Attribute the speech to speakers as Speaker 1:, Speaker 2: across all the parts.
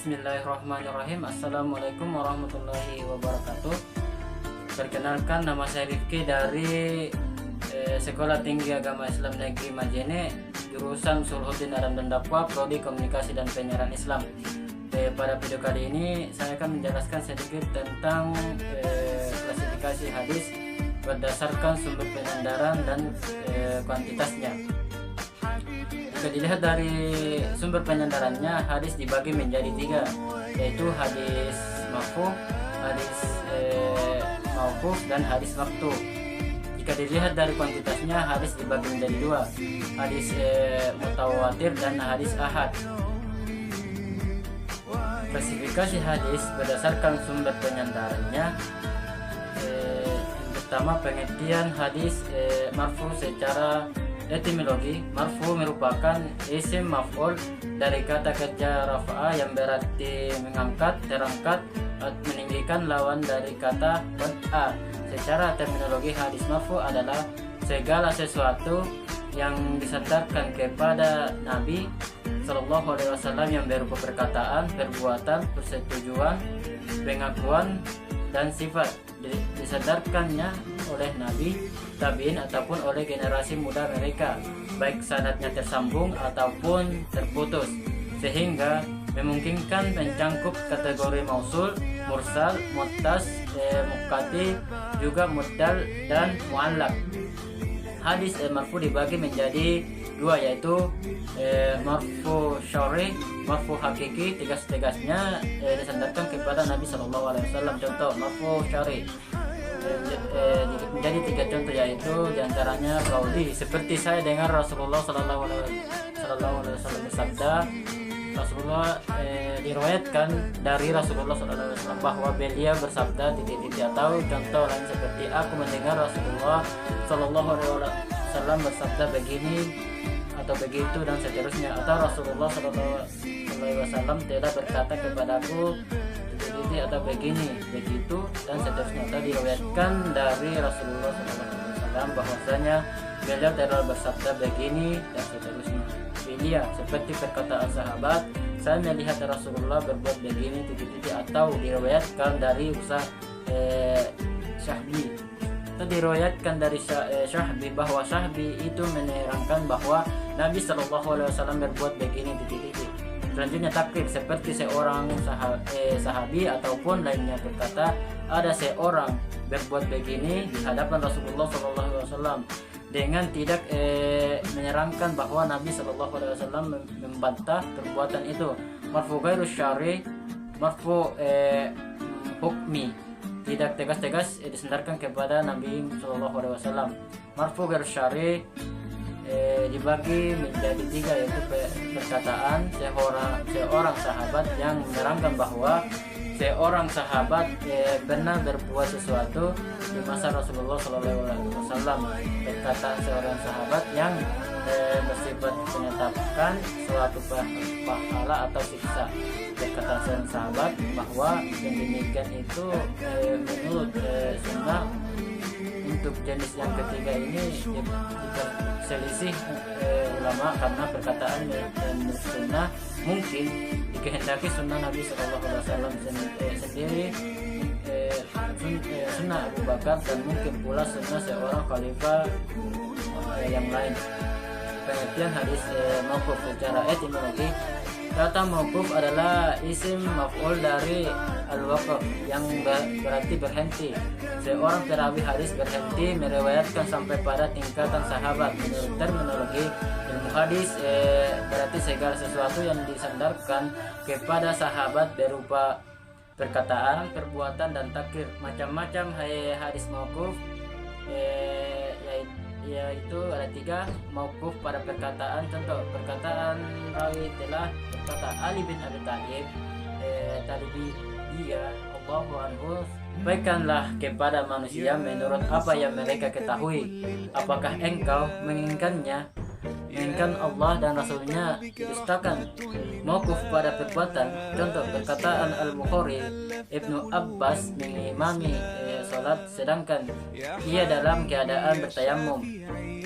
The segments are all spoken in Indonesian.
Speaker 1: Bismillahirrahmanirrahim. Assalamualaikum warahmatullahi wabarakatuh. Perkenalkan, nama saya Rifki dari Sekolah Tinggi Agama Islam Negeri Majene, jurusan Sulhuddin Adam dan Dakwah, Prodi Komunikasi dan Penyiaran Islam. Pada video kali ini saya akan menjelaskan sedikit tentang klasifikasi hadis berdasarkan sumber penyandaran dan kuantitasnya. Jika dilihat dari sumber penyandarannya, hadis dibagi menjadi tiga, yaitu hadis marfu, hadis mauquf, dan hadis maqtu. Jika dilihat dari kuantitasnya, hadis dibagi menjadi dua, hadis mutawatir dan hadis ahad. Klasifikasi hadis berdasarkan sumber penyandarannya. Yang pertama, pengertian hadis marfu secara etimologi. Marfu merupakan isim maf'ul dari kata kerja rafa'a yang berarti mengangkat, terangkat, meninggikan, lawan dari kata wad'a. Secara terminologi, hadis marfu adalah segala sesuatu yang disandarkan kepada Nabi Sallallahu Alaihi Wasallam yang berupa perkataan, perbuatan, persetujuan, pengakuan, dan sifat, disadarkannya oleh Nabi, tabi'in ataupun oleh generasi muda mereka, baik sanadnya tersambung ataupun terputus, sehingga memungkinkan mencangkup kategori mausul, mursal, muttas, muqati, juga muddal dan mu'allaq. Hadis marfu dibagi menjadi dua, yaitu marfu syar'i, marfu hakiki, tegas-tegasnya disandarkan kepada Nabi Sallallahu Alaihi Wasallam. Contoh marfu syar'i menjadi tiga contoh, yaitu diantaranya qauli, seperti saya dengar Rasulullah Sallallahu Alaihi Wasallam bersabda. Rasulullah diriwayatkan dari Rasulullah Sallallahu Alaihi Wasallam bahwa beliau bersabda titik-titik, atau contoh lain seperti aku mendengar Rasulullah Sallallahu Alaihi Wasallam bersabda begini atau begitu dan seterusnya, atau Rasulullah Sallallahu Alaihi Wasallam telah berkata kepadaku titik-titik atau begini begitu dan seterusnya, atau diriwayatkan dari Rasulullah Sallallahu Alaihi Wasallam bahwasanya beliau telah bersabda begini dan seterusnya. Ini ya, seperti perkataan sahabat, saya melihat Rasulullah berbuat begini titik-titik, atau diriwayatkan dari Syahbi, atau diriwayatkan dari Syahbi bahwa Syahbi itu menerangkan bahwa Nabi Sallallahu Alaihi Wasallam berbuat begini titik-titik. Selanjutnya takrib, seperti seorang sahabi ataupun lainnya berkata ada seorang berbuat begini di hadapan Rasulullah Sallallahu Alaihi Wasallam, dengan tidak menyerangkan bahwa Nabi Sallallahu Alaihi Wasallam membantah perbuatan itu. Marfu ghairu syar'i, marfu hukmi, tidak tegas-tegas disandarkan kepada Nabi Sallallahu Alaihi Wasallam. Marfu ghairu syar'i dibagi menjadi tiga, yaitu perkataan seorang sahabat yang menerangkan bahwa seorang sahabat pernah berbuat sesuatu di masa Rasulullah Sallallahu Alaihi Wasallam. Perkataan seorang sahabat yang bersifat menetapkan suatu pahala atau siksa. Perkataan seorang sahabat bahwa yang demikian itu menurut sunnah. Untuk jenis yang ketiga ini selisih ulama, karena perkataan menurut sunnah mungkin dikehendaki sunnah Nabi Sallallahu Alaihi Wasallam sendiri, sunnah Abu Bakar, dan mungkin pula sunnah seorang khalifah yang lain. Pengertian hadis mauquf secara etimologi. Kata mauquf adalah isim maf'ul dari al-waqf yang berarti berhenti. Seorang perawi hadis berhenti meriwayatkan sampai pada tingkatan sahabat. Menurut terminologi ilmu hadis, berarti segala sesuatu yang disandarkan kepada sahabat berupa perkataan, perbuatan, dan takrir. Macam-macam hadis mauquf yaitu ada tiga. Mauquf pada perkataan, contoh perkataan rawi telah berkata Ali bin Abi Thalib dia Allahu anhu, baikkanlah kepada manusia menurut apa yang mereka ketahui. Apakah engkau menginginkan Allah dan Rasulnya didustakan? Mauquf pada perbuatan, contoh perkataan Al-Bukhari, Ibnu Abbas mengimami salat sedangkan ia dalam keadaan bertayamum.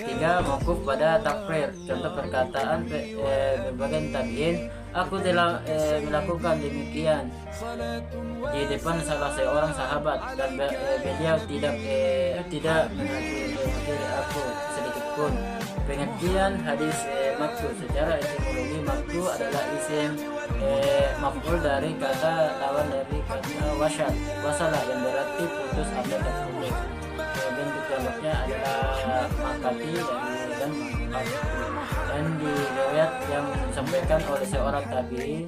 Speaker 1: Tiga, mauquf pada takrir, contoh perkataan berbagai tabi'in, aku telah melakukan demikian di depan salah seorang sahabat dan beliau tidak menghakiri aku sedikit pun. Pengertian hadis maktu secara etimologi, maktu adalah isim maf'ul dari kata lawan dari kata wasala yang berarti putus atau terputus. Bentuk jamaknya adalah makati dan dan di riwayat yang disampaikan oleh seorang tabi'in.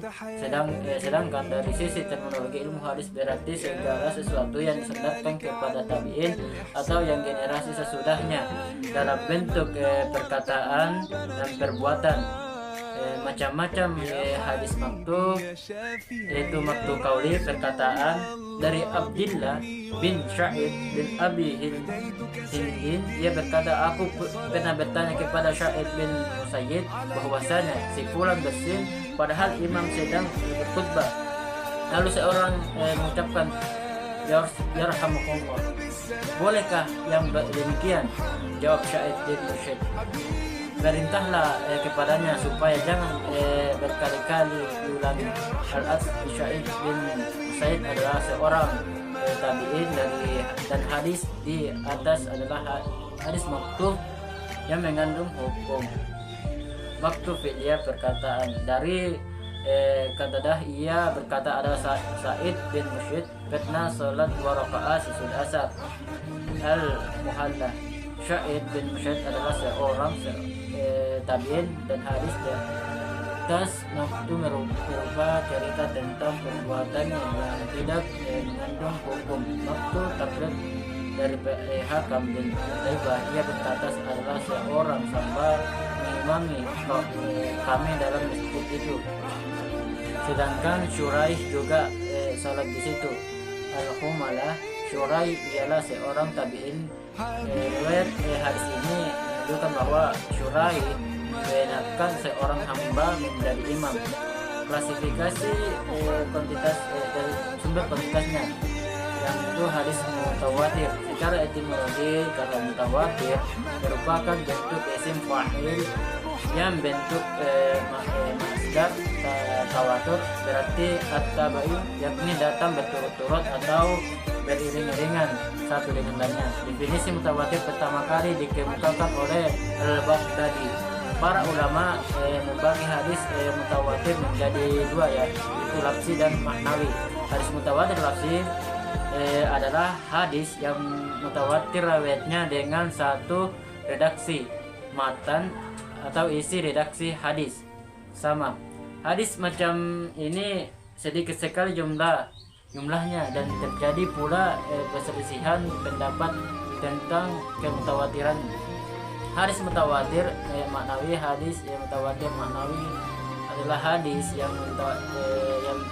Speaker 1: Sedangkan dari sisi terminologi ilmu hadis berarti segala sesuatu yang disandarkan kepada tabi'in atau yang generasi sesudahnya dalam bentuk perkataan dan perbuatan. Macam-macam hadis maktub, yaitu maktub kauli perkataan dari Abdillah bin Sya'id bin Abi Hindin. Ia berkata, aku pernah bertanya kepada Sya'id bin Musayyid bahwasanya si fulan bersin padahal imam sedang berkhutbah. Lalu seorang mengucapkan, yarhamukallah, bolehkah yang demikian? Jawab Sya'id bin Musayyid, perintahlah kepadanya supaya jangan berkali-kali diulangi. Al-As Sya'id bin Musayyid adalah seorang tabi'in dan hadis di atas adalah hadis maktub yang mengandung hukum. Maktub fi'liyah perkataan dari Qatadah, ia berkata adalah Sa'id bin Musayyid pernah salat 2 rakaat sesudah asar. Al-Muhalla, Sya'id bin Musayyid adalah seorang tabi'in dan hadis dan tas waktu merubah cerita tentang perbuatannya yang tidak mengandung hukum. Waktu taklid dari Hakam bin Utaibah, ia berkata adalah seorang hamba mengimami kami dalam masjid itu, sedangkan Syuraih juga salat di situ. Al-Humalah, Syuraih ialah seorang tabi'in. Riwayat hadis ini menunjukkan bahwa Syuraih mengenalkan seorang hamba menjadi imam. Klasifikasi kuantitas dari sumber kuantitasnya, yang itu hadis mutawatir. Secara etimologi kata mutawatir merupakan bentuk isim fa'il yang bentuk masdar tawatur, berarti at-tabai, yakni datang berturut-turut atau beriring-iringan satu dengan lainnya. Definisi mutawatir pertama kali dikemukakan oleh Al-Baghdadi. Para ulama membagi hadis mutawatir menjadi dua, yaitu lafzi dan maknawi. Hadis mutawatir lafzi adalah hadis yang mutawatir riwayatnya dengan satu redaksi matan atau isi redaksi hadis sama. Hadis macam ini sedikit sekali jumlahnya dan terjadi pula perselisihan pendapat tentang kemutawatiran. Hadis mutawatir maknawi, hadis mutawatir maknawi adalah hadis yang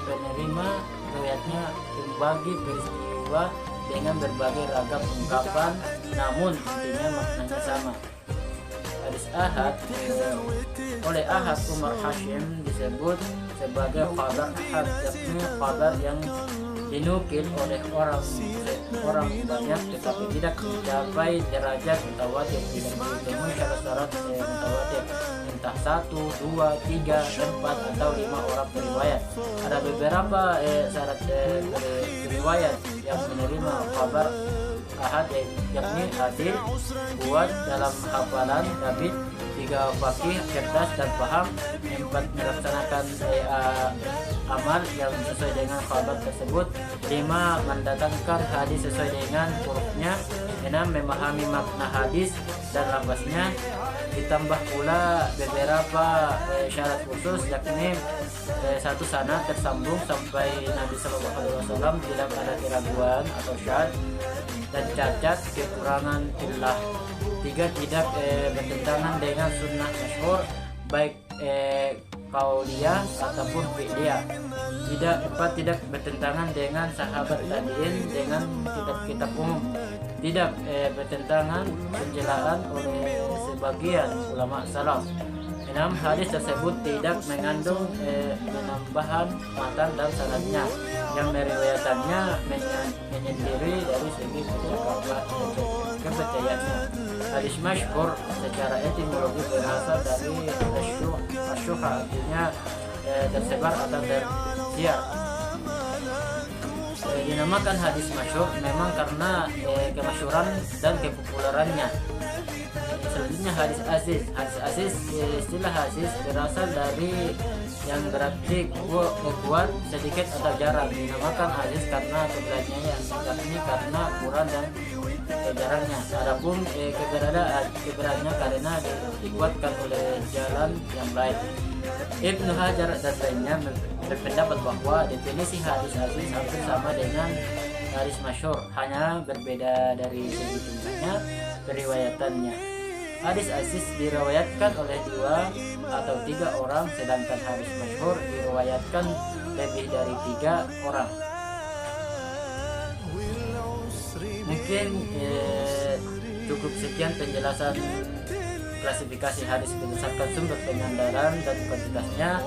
Speaker 1: penerima riwayatnya membagi peristiwa dengan berbagai ragam ungkapan, namun intinya maknanya sama. Hadis ahad oleh Ahad Umar Hashim disebut sebagai khabar ahad, yakni khabar yang dinukil oleh orang banyak tetapi tidak mencapai derajat mutawatir, tidak ditemui syarat mutawatir, entah 1, 2, 3, 4 atau 5 orang periwayat. Ada beberapa syarat periwayat yang menerima kabar ahad, yakni adil, kuat dalam hafalan, rabit, 3 fakih, cerdas dan paham, 4 melaksanakan amal yang sesuai dengan kabar tersebut, 5 mendatangkan hadis sesuai dengan hurufnya, 6 memahami makna hadis dan lafaznya, ditambah pula beberapa syarat khusus, yakni 1 sanad tersambung sampai Nabi Sallallahu Alaihi Wasallam, tidak ada keraguan atau syad dan cacat kekurangan illah, 3 tidak bertentangan dengan sunnah masyhur baik qauliyah ataupun fi'liyah, 4 tidak bertentangan dengan sahabat tabi'in dengan kitab-kitab umum, tidak bertentangan penjelaan oleh sebagian ulama salaf. 6 hadis tersebut tidak mengandung penambahan matan dan sanadnya yang meriwayatannya menyendiri dari segi kepercayaannya. Hadis masyhur secara etimologi berasal dari asyuha, artinya tersebar atau tersiar. Dinamakan hadis masyhur memang karena kemasyhuran dan kepopulerannya. Selanjutnya hadis aziz. Hadis aziz, istilah aziz berasal dari yang berarti kuat, sedikit atau jarang. Dinamakan aziz karena keberadaannya yang singkat ini karena ukuran dan jarangnya. Adapun keberadaannya karena dikuatkan oleh jalan yang baik. Ibnu Hajar dan lainnya berpendapat bahwa definisi hadis aziz hampir sama dengan hadis masyhur, hanya berbeda dari segi jumlahnya periwayatannya. Hadis aziz diriwayatkan oleh 2 atau 3 orang, sedangkan hadis masyhur diriwayatkan lebih dari 3 orang. Mungkin cukup sekian penjelasan klasifikasi hadis berdasarkan sumber penyandaran dan kuantitasnya.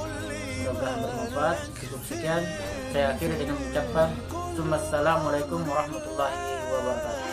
Speaker 1: Mudah-mudahan bermanfaat. Cukup sekian, saya akhiri dengan mengucapkan Assalamualaikum warahmatullahi wabarakatuh.